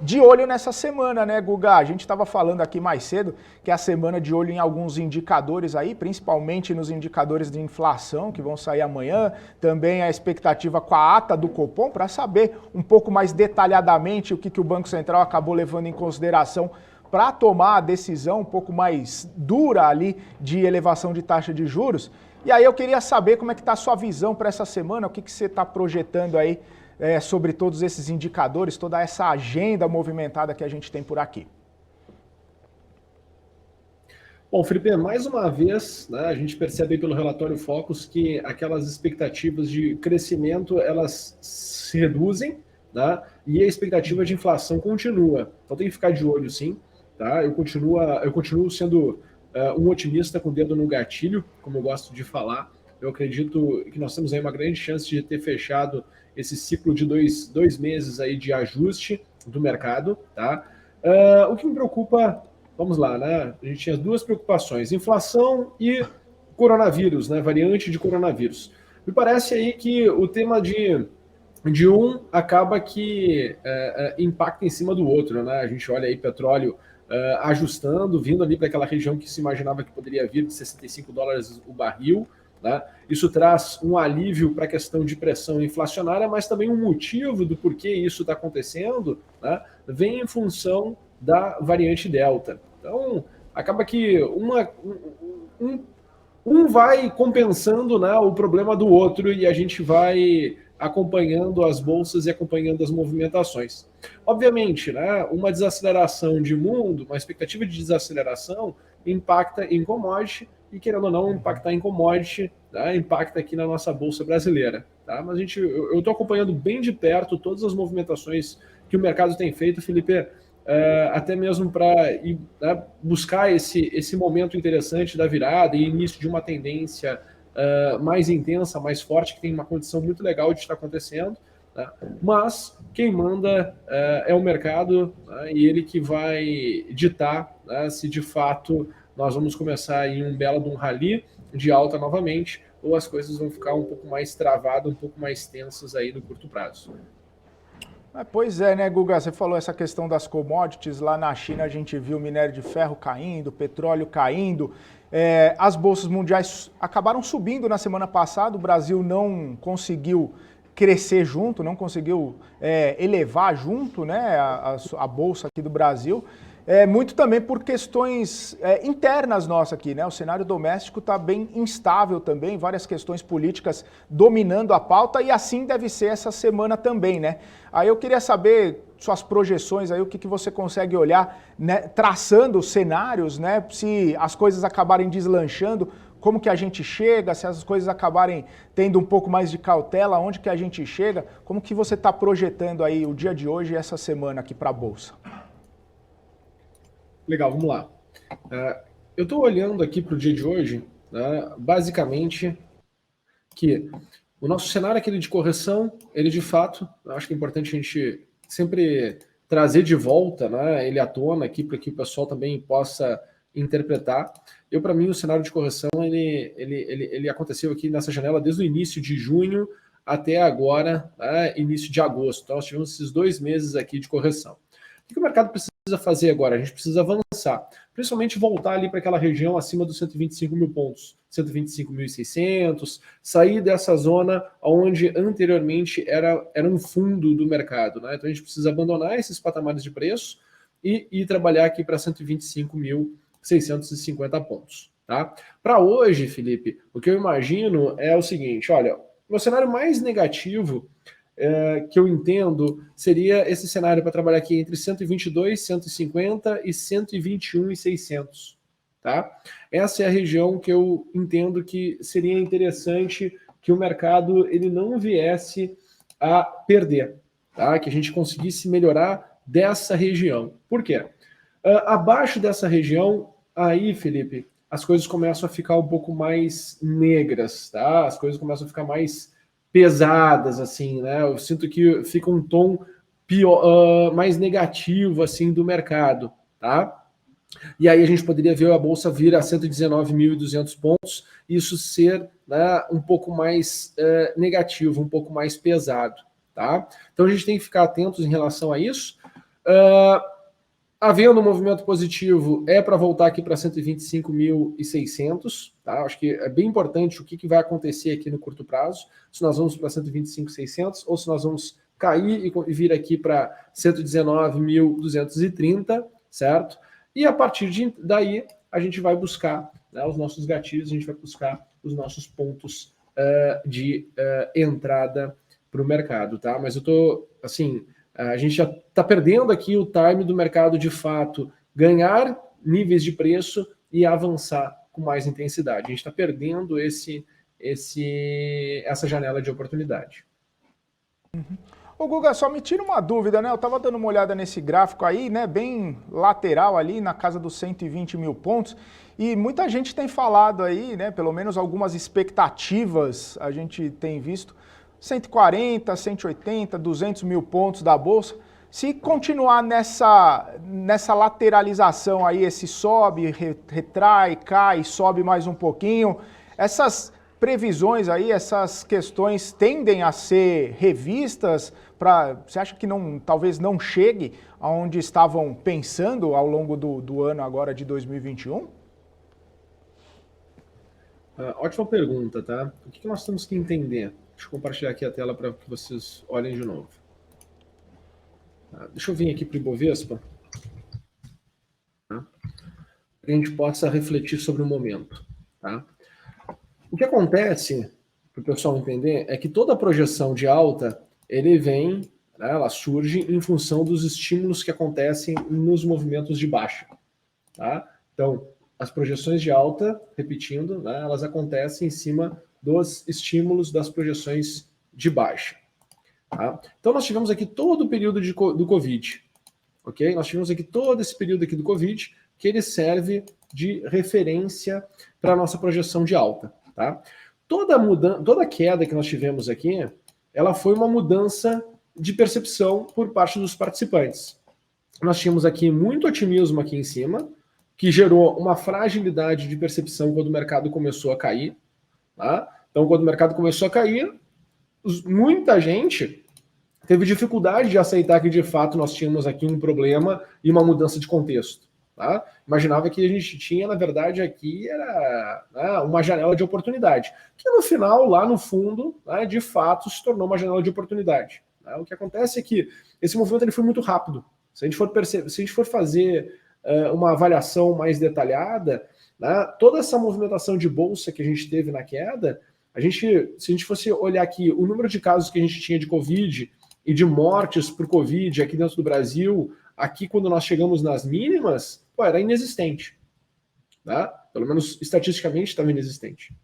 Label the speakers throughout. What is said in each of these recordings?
Speaker 1: de olho nessa semana, né, Guga? A gente estava falando aqui mais cedo que é a semana de olho em alguns indicadores aí, principalmente nos indicadores de inflação que vão sair amanhã, também a expectativa com a ata do Copom, para saber um pouco mais detalhadamente o que o Banco Central acabou levando em consideração para tomar a decisão um pouco mais dura ali de elevação de taxa de juros. E aí eu queria saber como é que está a sua visão para essa semana, o que você está projetando aí sobre todos esses indicadores, toda essa agenda movimentada que a gente tem por aqui.
Speaker 2: Bom, Felipe, mais uma vez, né, a gente percebe pelo relatório Focus que aquelas expectativas de crescimento, elas se reduzem, né, e a expectativa de inflação continua. Então tem que ficar de olho, sim. Tá? Eu continuo sendo um otimista com o dedo no gatilho, como eu gosto de falar. Eu acredito que nós temos aí uma grande chance de ter fechado esse ciclo de dois meses aí de ajuste do mercado. Tá? O que me preocupa, vamos lá, né? A gente tinha duas preocupações, inflação e coronavírus, né? Variante de coronavírus. Me parece aí que o tema de um acaba que impacta em cima do outro, né? A gente olha aí petróleo ajustando, vindo ali para aquela região que se imaginava que poderia vir de $65 o barril, né? Isso traz um alívio para a questão de pressão inflacionária, mas também um motivo do porquê isso está acontecendo, né? Vem em função da variante Delta. Então, acaba que um vai compensando, né, o problema do outro e a gente vai acompanhando as bolsas e acompanhando as movimentações. Obviamente, né, uma desaceleração de mundo, uma expectativa de desaceleração impacta em commodity e, querendo ou não, impactar em commodity, tá, impacta aqui na nossa bolsa brasileira. Tá? Mas eu estou acompanhando bem de perto todas as movimentações que o mercado tem feito, Felipe, até mesmo para buscar esse momento interessante da virada e início de uma tendência mais intensa, mais forte, que tem uma condição muito legal de estar acontecendo. Tá? Mas quem manda é o mercado, né, e ele que vai ditar, né, se de fato nós vamos começar em um belo de um rally de alta novamente, ou as coisas vão ficar um pouco mais travadas, um pouco mais tensas aí no curto prazo.
Speaker 1: Pois é, né, Guga? Você falou essa questão das commodities. Lá na China a gente viu o minério de ferro caindo, petróleo caindo. As bolsas mundiais acabaram subindo na semana passada. O Brasil não conseguiu crescer junto, não conseguiu elevar junto, né, a bolsa aqui do Brasil. Muito também por questões internas nossas aqui, né? O cenário doméstico está bem instável também, várias questões políticas dominando a pauta e assim deve ser essa semana também, né? Aí eu queria saber suas projeções aí, o que você consegue olhar, né, traçando cenários, né? Se as coisas acabarem deslanchando, como que a gente chega, se as coisas acabarem tendo um pouco mais de cautela, onde que a gente chega, como que você está projetando aí o dia de hoje e essa semana aqui para a Bolsa?
Speaker 2: Legal, vamos lá. Eu estou olhando aqui para o dia de hoje, né, basicamente, que o nosso cenário aquele de correção, ele de fato, acho que é importante a gente sempre trazer de volta, né, ele à tona aqui para que o pessoal também possa interpretar. Para mim, o cenário de correção, ele aconteceu aqui nessa janela desde o início de junho até agora, né, início de agosto. Então, nós tivemos esses 2 meses aqui de correção. O que o mercado precisa fazer agora? A gente precisa avançar, principalmente voltar ali para aquela região acima dos 125 mil pontos, 125.600, sair dessa zona onde anteriormente era um fundo do mercado. Né? Então a gente precisa abandonar esses patamares de preço e trabalhar aqui para 125.650 pontos. Tá? Para hoje, Felipe, o que eu imagino é o seguinte, olha, o cenário mais negativo que eu entendo seria esse cenário para trabalhar aqui entre 122, 150 e 121.600. Tá? Essa é a região que eu entendo que seria interessante que o mercado ele não viesse a perder, tá? Que a gente conseguisse melhorar dessa região. Por quê? Abaixo dessa região, aí, Felipe, as coisas começam a ficar um pouco mais negras, tá? As coisas começam a ficar mais pesadas, assim, né? Eu sinto que fica um tom pior, mais negativo, assim, do mercado, tá? E aí a gente poderia ver a bolsa vir a 119.200 pontos, isso ser, né, um pouco mais negativo, um pouco mais pesado, tá? Então a gente tem que ficar atentos em relação a isso. Havendo um movimento positivo, é para voltar aqui para 125.600, tá? Acho que é bem importante o que vai acontecer aqui no curto prazo, se nós vamos para 125.600 ou se nós vamos cair e vir aqui para 119.230, certo? E a partir daí, a gente vai buscar, né, os nossos gatilhos, a gente vai buscar os nossos pontos de entrada para o mercado, tá? Mas eu tô, assim, a gente já está perdendo aqui o time do mercado de fato ganhar níveis de preço e avançar com mais intensidade. A gente está perdendo essa janela de oportunidade.
Speaker 1: Uhum. Ô Guga, só me tira uma dúvida, né? Eu estava dando uma olhada nesse gráfico aí, né? Bem lateral ali, na casa dos 120 mil pontos. E muita gente tem falado aí, né? Pelo menos algumas expectativas a gente tem visto. 140, 180, 200 mil pontos da Bolsa. Se continuar nessa lateralização aí, esse sobe, retrai, cai, sobe mais um pouquinho, essas previsões aí, essas questões tendem a ser revistas você acha que talvez não chegue aonde estavam pensando ao longo do ano agora de 2021?
Speaker 2: Ótima pergunta, tá? O que nós temos que entender? Deixa eu compartilhar aqui a tela para que vocês olhem de novo. Deixa eu vir aqui para o Ibovespa, tá? Para a gente possa refletir sobre o momento, tá? O que acontece, para o pessoal entender, é que toda projeção de alta, ele vem, né, ela surge em função dos estímulos que acontecem nos movimentos de baixa, tá? Então, as projeções de alta, repetindo, né, elas acontecem em cima dos estímulos das projeções de baixa. Tá? Então, nós tivemos aqui todo o período do Covid, ok? Nós tivemos aqui todo esse período aqui do Covid, que ele serve de referência para a nossa projeção de alta, tá? Toda queda que nós tivemos aqui, ela foi uma mudança de percepção por parte dos participantes. Nós tínhamos aqui muito otimismo aqui em cima, que gerou uma fragilidade de percepção quando o mercado começou a cair, tá? Então, quando o mercado começou a cair, muita gente teve dificuldade de aceitar que, de fato, nós tínhamos aqui um problema e uma mudança de contexto. Tá? Imaginava que a gente tinha, na verdade, aqui era, né, uma janela de oportunidade, que no final, lá no fundo, né, de fato, se tornou uma janela de oportunidade. Né? O que acontece é que esse movimento ele foi muito rápido. Se a gente for fazer uma avaliação mais detalhada, né, toda essa movimentação de bolsa que a gente teve na queda, se a gente fosse olhar aqui o número de casos que a gente tinha de Covid e de mortes por Covid aqui dentro do Brasil, aqui quando nós chegamos nas mínimas, era inexistente. Né? Pelo menos estatisticamente estava inexistente.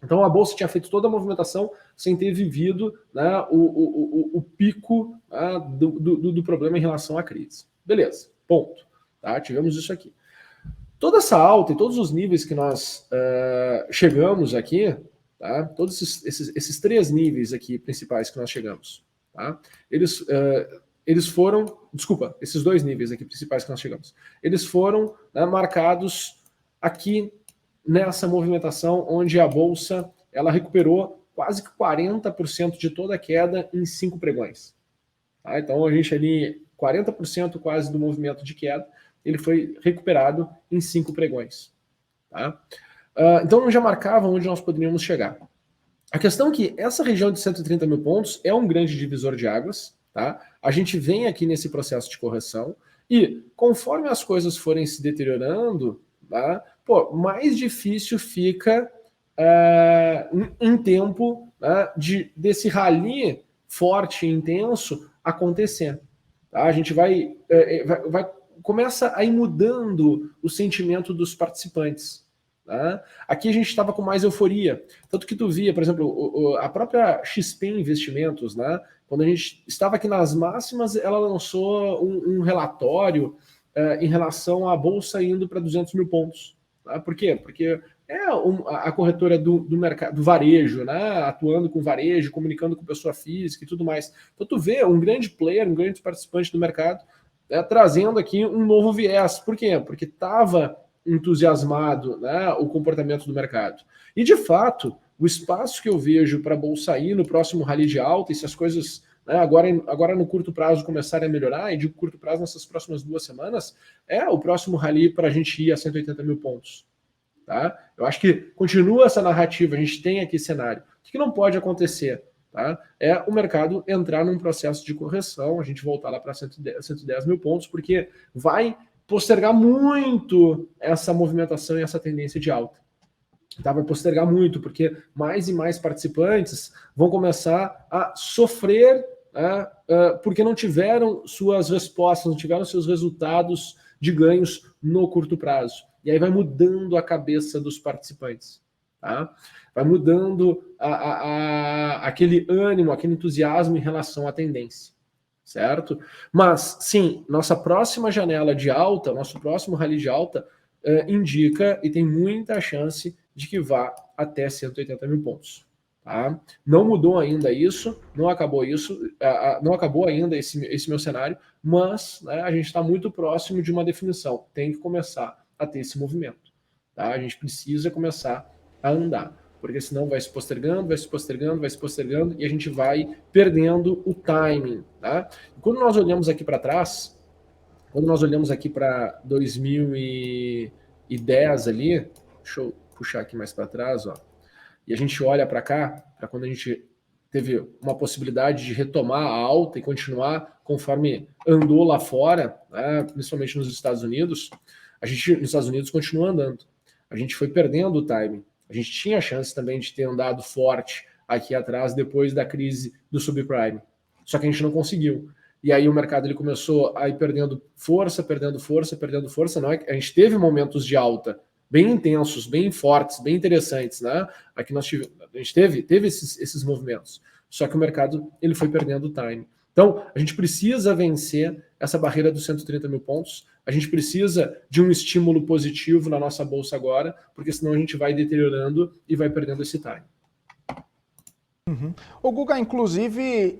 Speaker 2: Então a Bolsa tinha feito toda a movimentação sem ter vivido, né, o pico, né, do problema em relação à crise. Beleza, ponto. Tá? Tivemos isso aqui. Toda essa alta e todos os níveis que nós chegamos aqui, tá? Todos esses três níveis aqui principais que nós chegamos, tá? Eles foram, desculpa, esses dois níveis aqui principais que nós chegamos, eles foram, né, marcados aqui nessa movimentação onde a Bolsa ela recuperou quase que 40% de toda a queda em 5 pregões. Tá? Então a gente ali, 40% quase do movimento de queda, ele foi recuperado em 5 pregões. Tá? Então já marcava onde nós poderíamos chegar. A questão é que essa região de 130 mil pontos é um grande divisor de águas. Tá? A gente vem aqui nesse processo de correção e conforme as coisas forem se deteriorando, tá? Mais difícil fica em tempo, né, desse rally forte e intenso acontecer. Tá? A gente começa a ir mudando o sentimento dos participantes. Tá? Aqui a gente estava com mais euforia. Tanto que tu via, por exemplo, a própria XP Investimentos, né? Quando a gente estava aqui nas máximas, ela lançou um relatório em relação à Bolsa indo para 200 mil pontos. Tá? Por quê? Porque a corretora do mercado, do varejo, né? Atuando com varejo, comunicando com pessoa física e tudo mais. Então tu vê um grande player, um grande participante do mercado, trazendo aqui um novo viés. Por quê? Porque estava entusiasmado, né, o comportamento do mercado. E, de fato, o espaço que eu vejo para a Bolsa ir no próximo rally de alta, e se as coisas né, agora no curto prazo começarem a melhorar, e de curto prazo nessas próximas 2 semanas, é o próximo rally para a gente ir a 180 mil pontos. Tá? Eu acho que continua essa narrativa, a gente tem aqui cenário. O que não pode acontecer? Tá? É o mercado entrar num processo de correção, a gente voltar lá para 110 mil pontos, porque vai postergar muito essa movimentação e essa tendência de alta. Tá? Vai postergar muito, porque mais e mais participantes vão começar a sofrer, né, porque não tiveram suas respostas, não tiveram seus resultados de ganhos no curto prazo. E aí vai mudando a cabeça dos participantes. Tá? Vai mudando aquele ânimo, aquele entusiasmo em relação à tendência. Certo? Mas, sim, nossa próxima janela de alta, nosso próximo rally de alta, indica e tem muita chance de que vá até 180 mil pontos. Tá? Não mudou ainda isso, não acabou isso, não acabou ainda esse meu cenário, mas, né, a gente está muito próximo de uma definição. Tem que começar a ter esse movimento. Tá? A gente precisa começar a andar, porque senão vai se postergando, vai se postergando, vai se postergando, e a gente vai perdendo o timing. Tá? E quando nós olhamos aqui para trás, quando nós olhamos aqui para 2010 ali, deixa eu puxar aqui mais para trás, ó, e a gente olha para cá, para quando a gente teve uma possibilidade de retomar a alta e continuar conforme andou lá fora, né, principalmente nos Estados Unidos, a gente nos Estados Unidos continua andando. A gente foi perdendo o timing. A gente tinha a chance também de ter andado forte aqui atrás depois da crise do subprime. Só que a gente não conseguiu. E aí o mercado ele começou a ir perdendo força, perdendo força, perdendo força. Não é? A gente teve momentos de alta bem intensos, bem fortes, bem interessantes, né? Aqui a gente teve esses movimentos. Só que o mercado ele foi perdendo o time. Então, a gente precisa vencer essa barreira dos 130 mil pontos. A gente precisa de um estímulo positivo na nossa bolsa agora, porque senão a gente vai deteriorando e vai perdendo esse time.
Speaker 1: Uhum. Ô Guga, inclusive,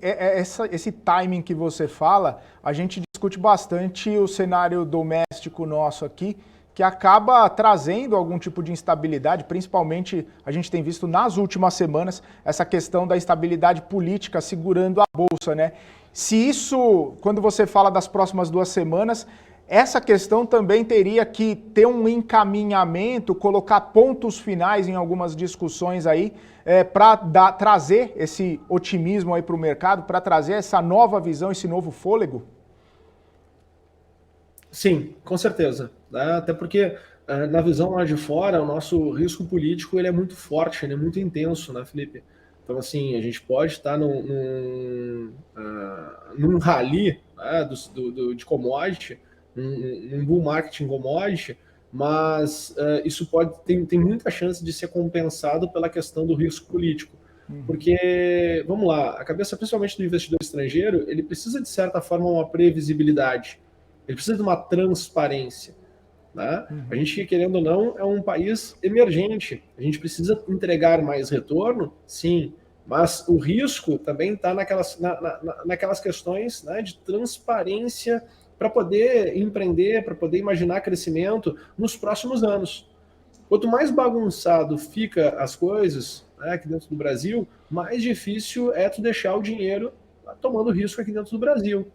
Speaker 1: esse timing que você fala, a gente discute bastante o cenário doméstico nosso aqui, que acaba trazendo algum tipo de instabilidade, principalmente a gente tem visto nas últimas semanas essa questão da instabilidade política segurando a bolsa, né? Se isso, quando você fala das próximas 2 semanas, essa questão também teria que ter um encaminhamento, colocar pontos finais em algumas discussões aí, para trazer esse otimismo aí para o mercado, para trazer essa nova visão, esse novo fôlego?
Speaker 2: Sim, com certeza. Até porque na visão lá de fora, o nosso risco político ele é muito forte, ele é muito intenso, né, Felipe? Então, assim, a gente pode estar num rally, né, de commodity, num bull market em commodity, mas isso tem muita chance de ser compensado pela questão do risco político. Porque, vamos lá, a cabeça principalmente do investidor estrangeiro, ele precisa de certa forma uma previsibilidade, ele precisa de uma transparência. Né? A gente, querendo ou não, é um país emergente. A gente precisa entregar mais retorno, sim, mas o risco também está naquelas questões, né, de transparência para poder empreender, para poder imaginar crescimento nos próximos anos. Quanto mais bagunçado fica as coisas, né, aqui dentro do Brasil, mais difícil é tu deixar o dinheiro tomando risco aqui dentro do Brasil.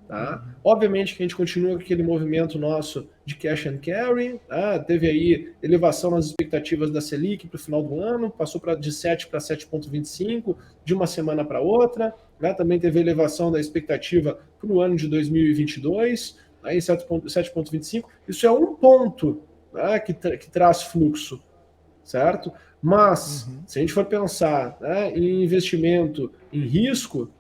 Speaker 2: Tá? Obviamente que a gente continua com aquele movimento nosso de cash and carry, tá? Teve aí elevação nas expectativas da Selic para o final do ano, passou de 7 para 7,25 de uma semana para outra, né? Também teve elevação da expectativa para o ano de 2022, aí 7,25. Isso é um ponto, né, que traz fluxo, certo? Mas se a gente for pensar, né, em investimento em risco,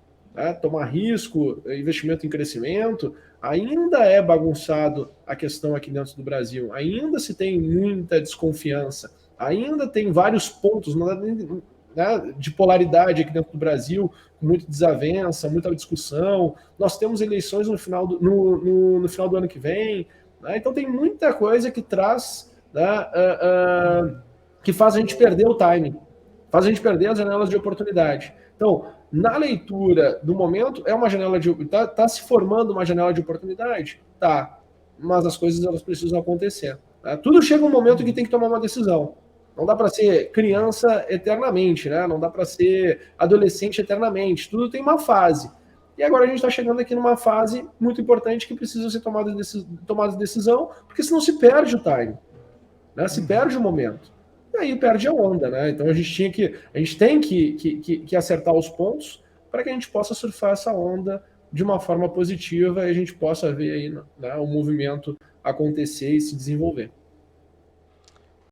Speaker 2: tomar risco, investimento em crescimento, ainda é bagunçado a questão aqui dentro do Brasil, ainda se tem muita desconfiança, ainda tem vários pontos, né, de polaridade aqui dentro do Brasil, com muita desavença, muita discussão. Nós temos eleições no final do ano que vem, né? Então tem muita coisa que traz, né, que faz a gente perder o timing, faz a gente perder as janelas de oportunidade. Então, na leitura do momento, é uma janela de... Tá se formando uma janela de oportunidade? Tá. Mas as coisas elas precisam acontecer. Tá? Tudo chega um momento que tem que tomar uma decisão. Não dá para ser criança eternamente, né? Não dá para ser adolescente eternamente. Tudo tem uma fase. E agora a gente está chegando aqui numa fase muito importante que precisa ser tomada de decisão, porque senão se perde o time, né? Se perde o momento. E aí perde a onda, né? Então a gente tem que acertar os pontos para que a gente possa surfar essa onda de uma forma positiva e a gente possa ver aí, né, o movimento acontecer e se desenvolver.